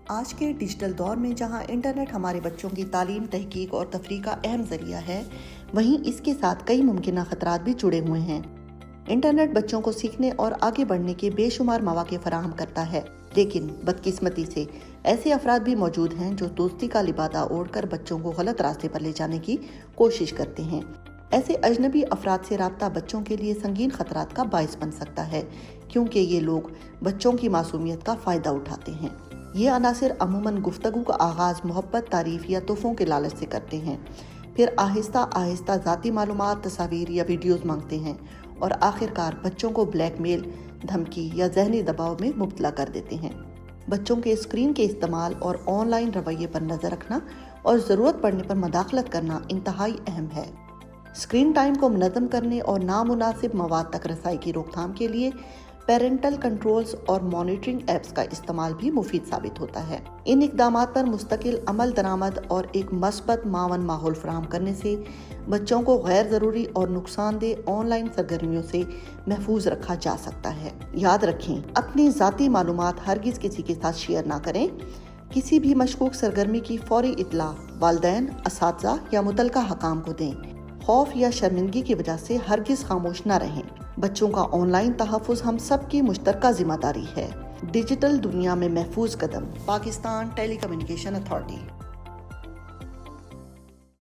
آج کے ڈیجیٹل دور میں جہاں انٹرنیٹ ہمارے بچوں کی تعلیم، تحقیق اور تفریح کا اہم ذریعہ ہے، وہیں اس کے ساتھ کئی ممکنہ خطرات بھی جڑے ہوئے ہیں۔ انٹرنیٹ بچوں کو سیکھنے اور آگے بڑھنے کے بے شمار مواقع فراہم کرتا ہے، لیکن بدقسمتی سے ایسے افراد بھی موجود ہیں جو دوستی کا لبادہ اوڑھ کر بچوں کو غلط راستے پر لے جانے کی کوشش کرتے ہیں۔ ایسے اجنبی افراد سے رابطہ بچوں کے لیے سنگین خطرات کا باعث بن سکتا ہے، کیونکہ یہ لوگ بچوں کی معصومیت کا فائدہ اٹھاتے ہیں۔ یہ عناصر عموماً گفتگو کا آغاز محبت، تعریف یا تحفوں کے لالچ سے کرتے ہیں، پھر آہستہ آہستہ ذاتی معلومات، تصاویر یا ویڈیوز مانگتے ہیں اور آخرکار بچوں کو بلیک میل، دھمکی یا ذہنی دباؤ میں مبتلا کر دیتے ہیں۔ بچوں کے اسکرین کے استعمال اور آن لائن رویے پر نظر رکھنا اور ضرورت پڑنے پر مداخلت کرنا انتہائی اہم ہے۔ اسکرین ٹائم کو منظم کرنے اور نامناسب مواد تک رسائی کی روک تھام کے لیے پیرنٹل کنٹرولز اور مانیٹرنگ ایپس کا استعمال بھی مفید ثابت ہوتا ہے۔ ان اقدامات پر مستقل عمل درآمد اور ایک مثبت معاون ماحول فراہم کرنے سے بچوں کو غیر ضروری اور نقصان دہ آن لائن سرگرمیوں سے محفوظ رکھا جا سکتا ہے۔ یاد رکھیں، اپنی ذاتی معلومات ہرگز کسی کے ساتھ شیئر نہ کریں۔ کسی بھی مشکوک سرگرمی کی فوری اطلاع والدین، اساتذہ یا متعلقہ حکام کو دیں۔ خوف یا شرمندگی کی وجہ سے ہرگز خاموش نہ رہیں۔ بچوں کا آن لائن تحفظ ہم سب کی مشترکہ ذمہ داری ہے۔ ڈیجیٹل دنیا میں محفوظ قدم، پاکستان ٹیلی کمیونیکیشن اتھارٹی۔